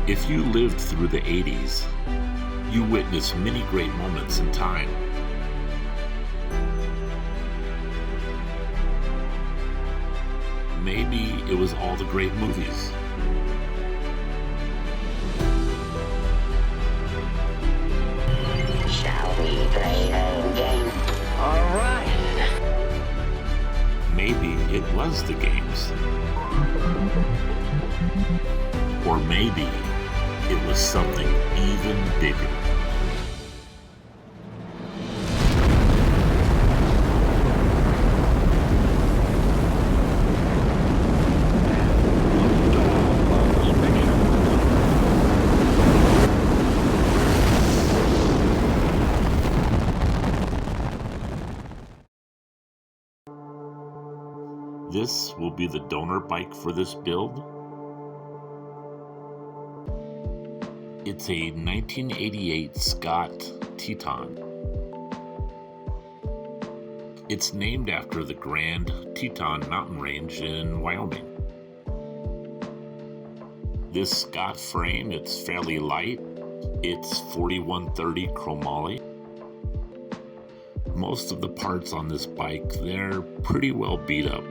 If you lived through the 80s, you witnessed many great moments in time. Maybe it was all the great movies. Shall we play a game? All right. Maybe it was the games. Or maybe it was something even bigger. This will be the donor bike for this build. It's a 1988 Scott Teton. It's named after the Grand Teton Mountain Range in Wyoming. This Scott frame, it's fairly light. It's 4130 chromoly. Most of the parts on this bike, they're pretty well beat up,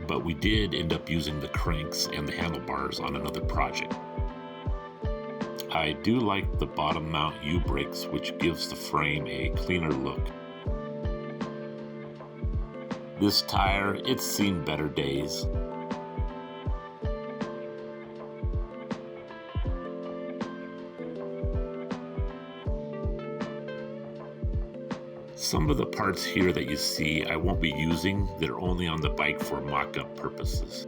but we did end up using the cranks and the handlebars on another project. I do like the bottom mount U-brakes, which gives the frame a cleaner look. This tire, it's seen better days. Some of the parts here that you see I won't be using. They're only on the bike for mock-up purposes.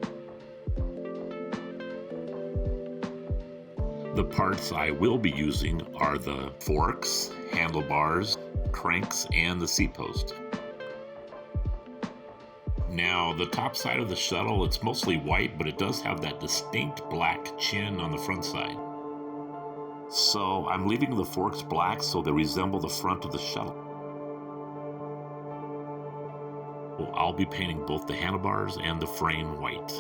The parts I will be using are the forks, handlebars, cranks, and the seat post. Now, the top side of the shuttle, it's mostly white, but it does have that distinct black chin on the front side. So I'm leaving the forks black so they resemble the front of the shuttle. I'll be painting both the handlebars and the frame white.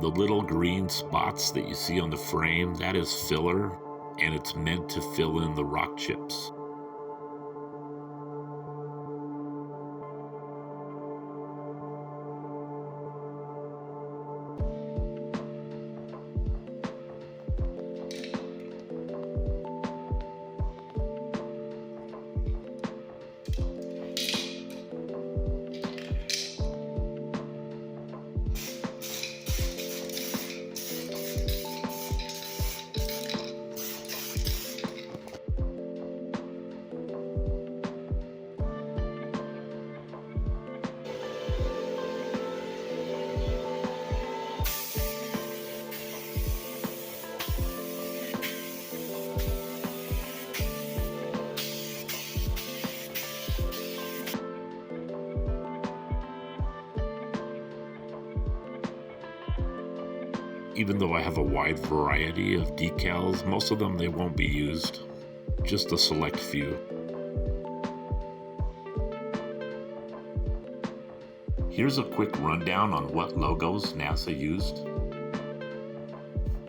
The little green spots that you see on the frame, that is filler, and it's meant to fill in the rock chips. Even though I have a wide variety of decals, most of them they won't be used, just a select few. Here's a quick rundown on what logos NASA used.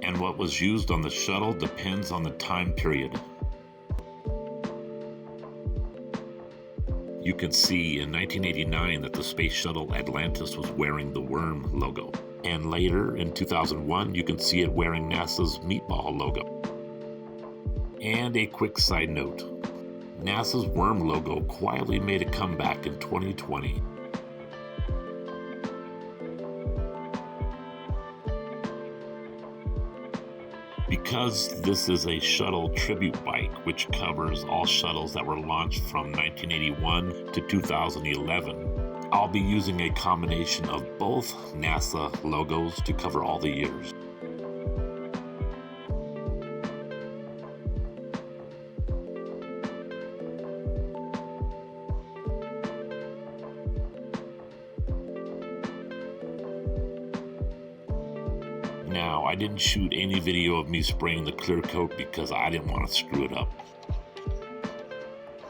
And what was used on the shuttle depends on the time period. You can see in 1989 that the Space Shuttle Atlantis was wearing the worm logo. And later, in 2001, you can see it wearing NASA's meatball logo. And a quick side note, NASA's worm logo quietly made a comeback in 2020. Because this is a shuttle tribute bike, which covers all shuttles that were launched from 1981 to 2011, I'll be using a combination of both NASA logos to cover all the years. Now, I didn't shoot any video of me spraying the clear coat because I didn't want to screw it up.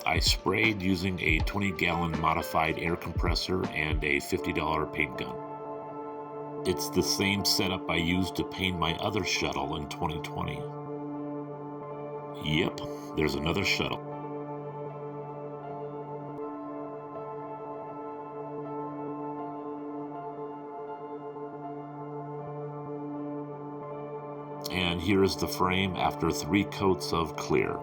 I sprayed using a 20-gallon modified air compressor and a $50 paint gun. It's the same setup I used to paint my other shuttle in 2020. Yep, there's another shuttle. And here is the frame after 3 coats of clear.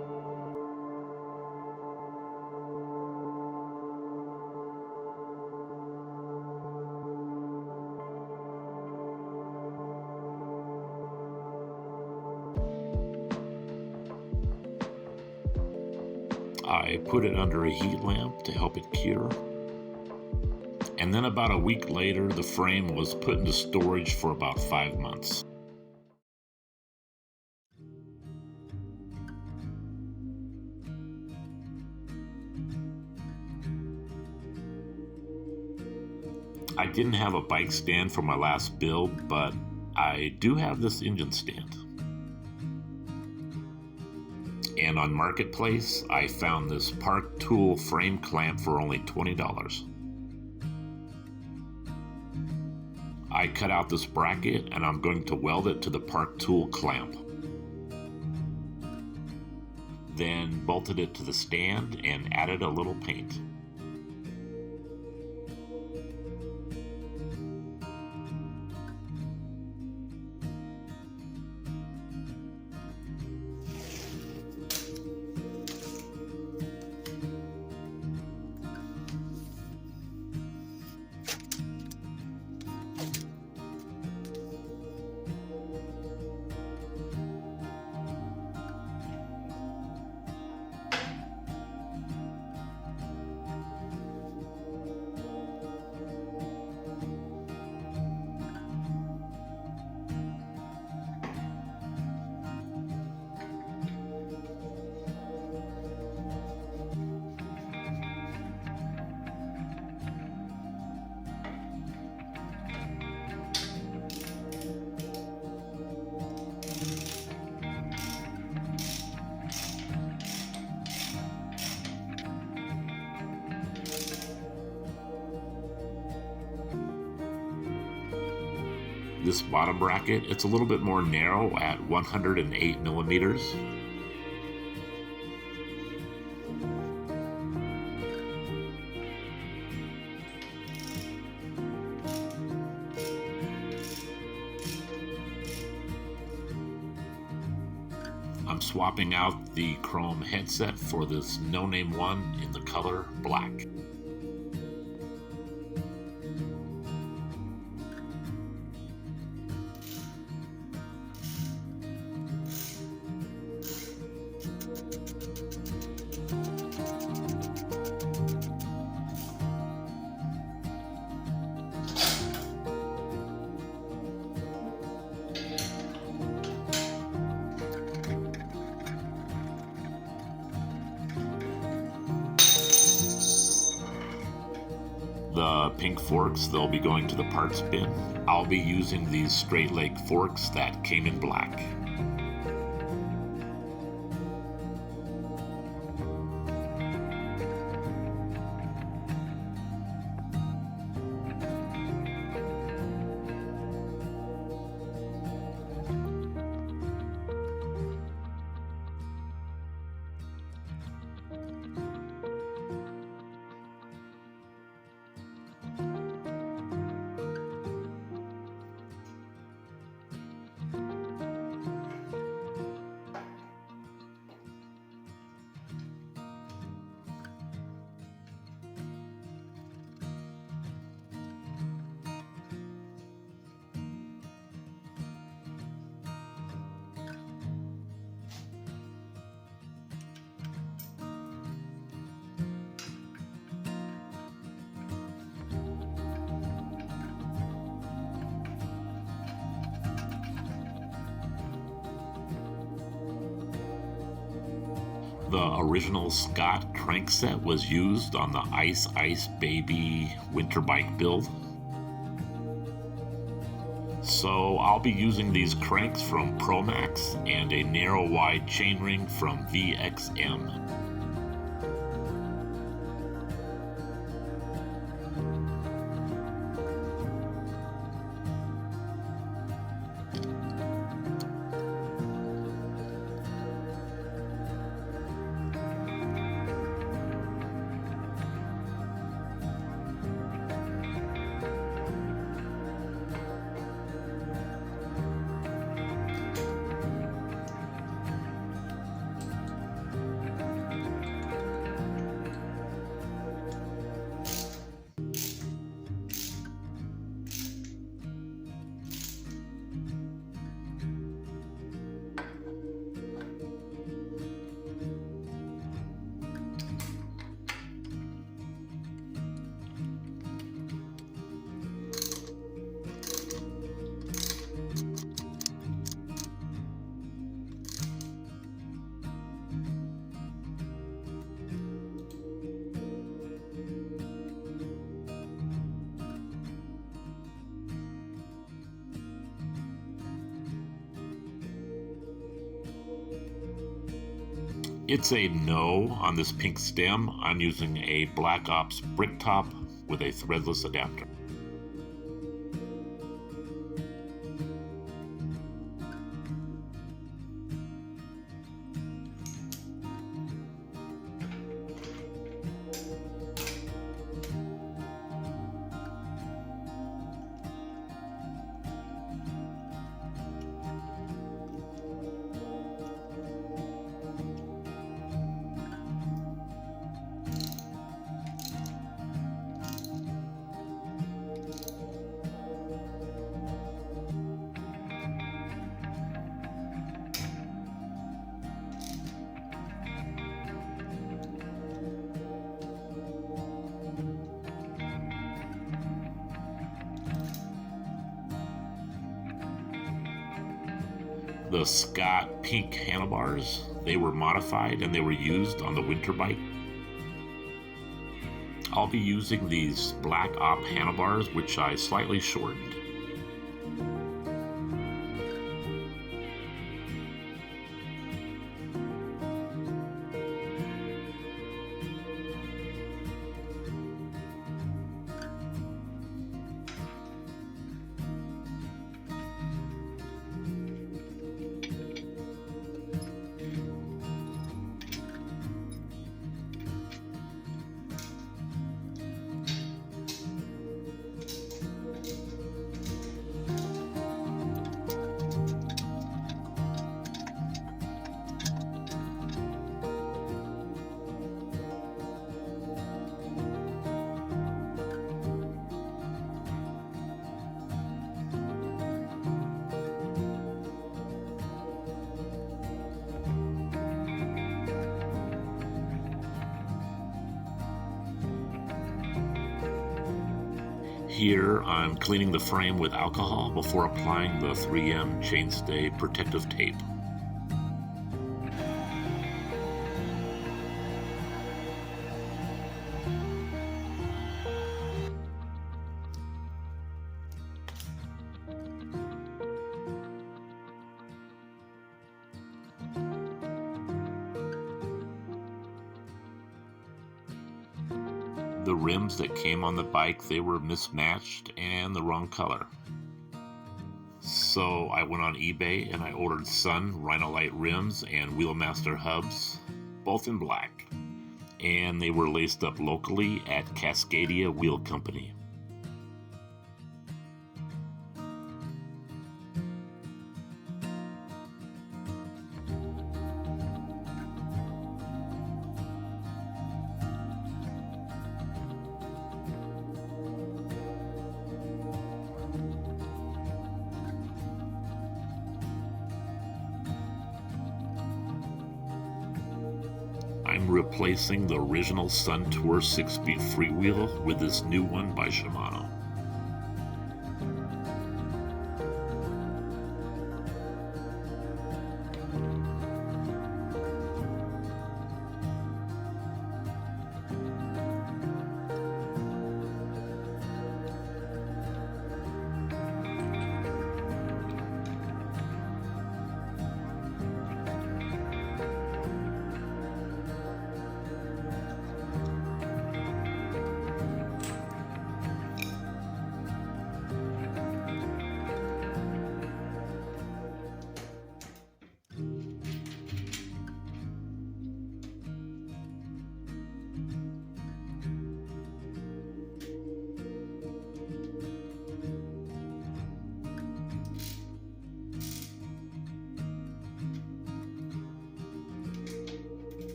I put it under a heat lamp to help it cure. And then about a week later, the frame was put into storage for about 5 months. I didn't have a bike stand for my last build, but I do have this engine stand. And on Marketplace, I found this Park Tool frame clamp for only $20. I cut out this bracket and I'm going to weld it to the Park Tool clamp. Then bolted it to the stand and added a little paint. This bottom bracket, it's a little bit more narrow at 108 millimeters. I'm swapping out the chrome headset for this no-name one in the color black. The pink forks, they'll be going to the parts bin. I'll be using these straight leg forks that came in black. The original Scott crankset was used on the Ice Baby winter bike build. So I'll be using these cranks from Promax and a narrow wide chainring from VXM. It's a no on this pink stem. I'm using a Black Ops brick top with a threadless adapter. The Scott pink handlebars, they were modified and they were used on the winter bike. I'll be using these Black Op handlebars, which I slightly shortened. Here, I'm cleaning the frame with alcohol before applying the 3M chainstay protective tape. The rims that came on the bike, they were mismatched and the wrong color. So I went on eBay and I ordered Sun Rhinolite rims and Wheelmaster hubs, both in black. And they were laced up locally at Cascadia Wheel Company. I'm replacing the original Sun Tour 6-speed freewheel with this new one by Shimano.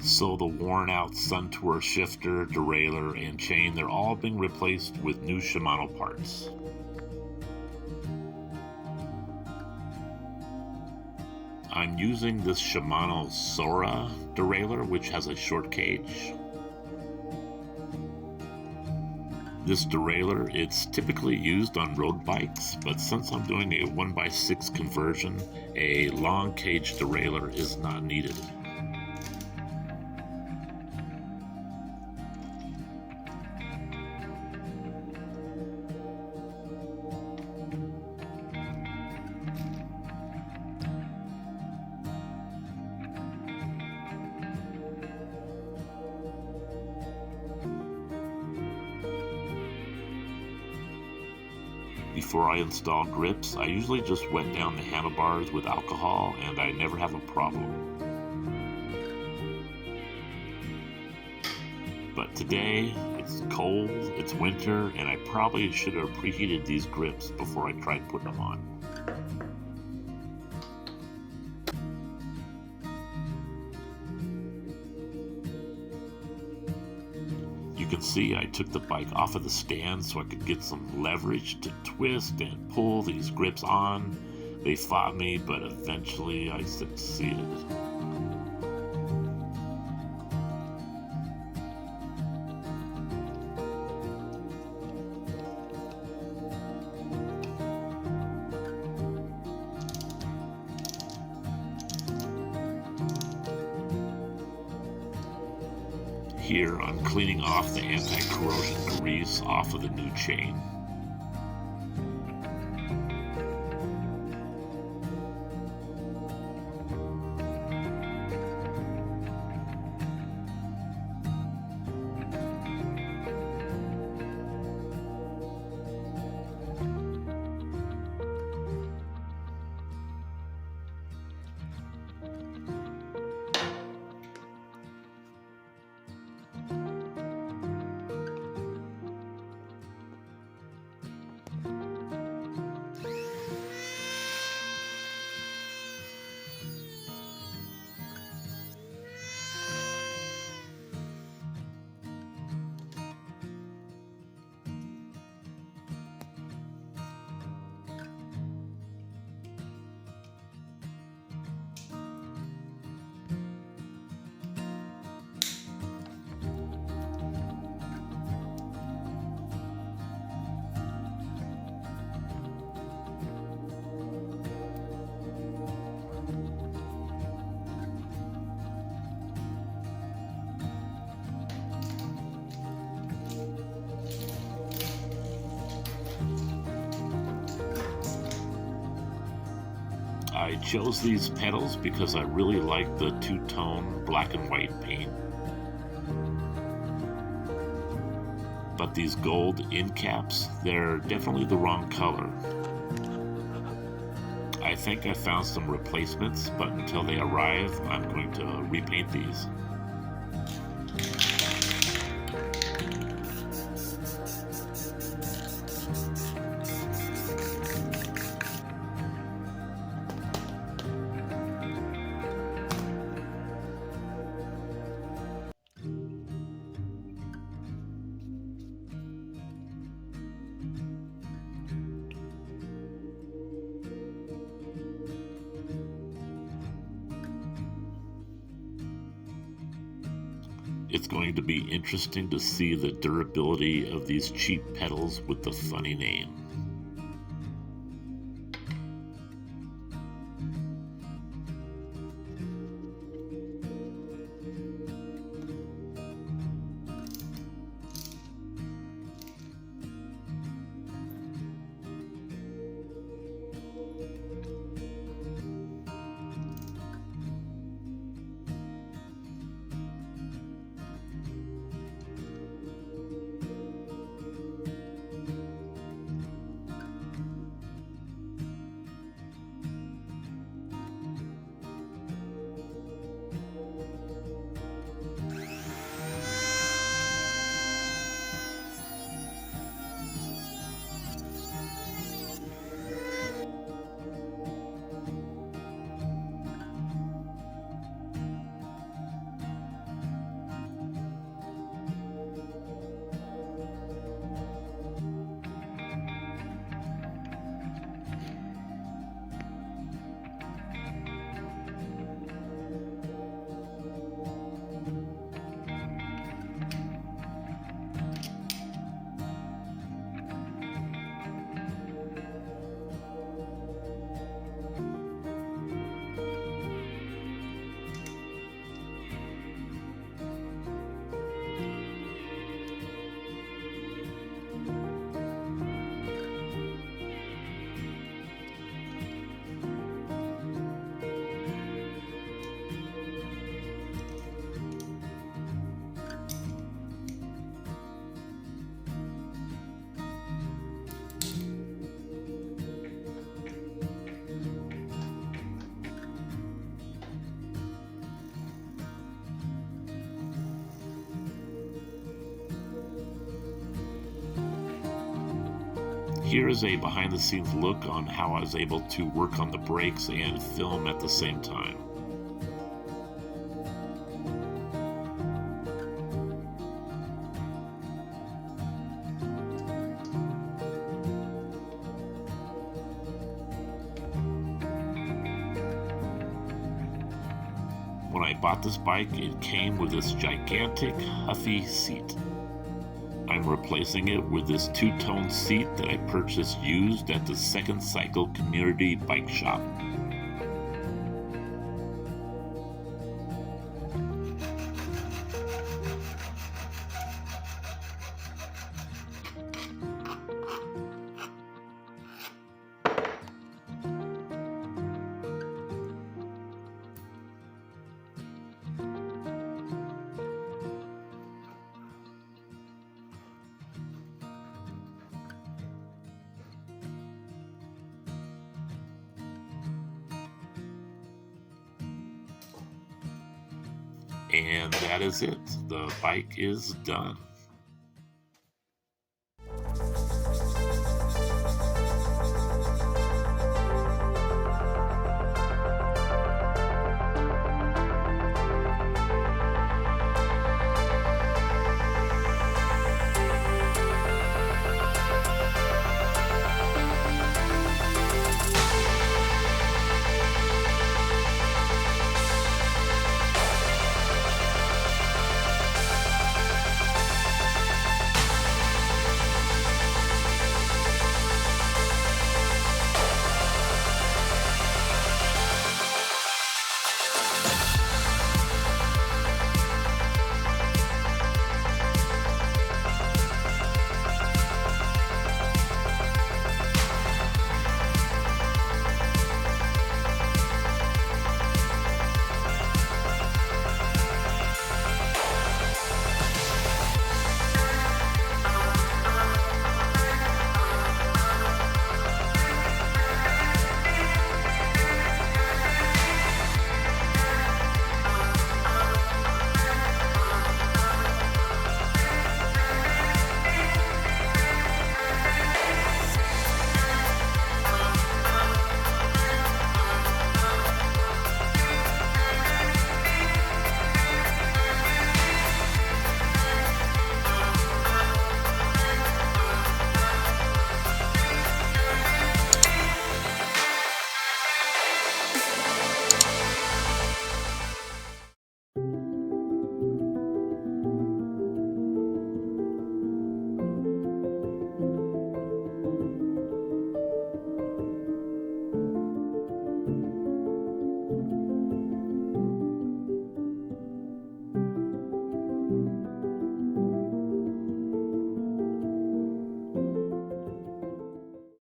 So the worn out Sun Tour shifter, derailleur, and chain, they're all being replaced with new Shimano parts. I'm using this Shimano Sora derailleur, which has a short cage. This derailleur, it's typically used on road bikes, but since I'm doing a 1x6 conversion, a long cage derailleur is not needed. Before I install grips, I usually just wet down the handlebars with alcohol and I never have a problem. But today, it's cold, it's winter, and I probably should have preheated these grips before I tried putting them on. You can see I took the bike off of the stand so I could get some leverage to twist and pull these grips on. They fought me, but eventually I succeeded. Here I'm cleaning off the anti-corrosion grease off of the new chain. I chose these pedals because I really like the two-tone black and white paint. But these gold end caps, they're definitely the wrong color. I think I found some replacements, but until they arrive, I'm going to repaint these. It's going to be interesting to see the durability of these cheap pedals with the funny name. Here is a behind-the-scenes look on how I was able to work on the brakes and film at the same time. When I bought this bike, it came with this gigantic, huffy seat. I'm replacing it with this two-tone seat that I purchased used at the Second Cycle Community Bike Shop. And that is it. The bike is done.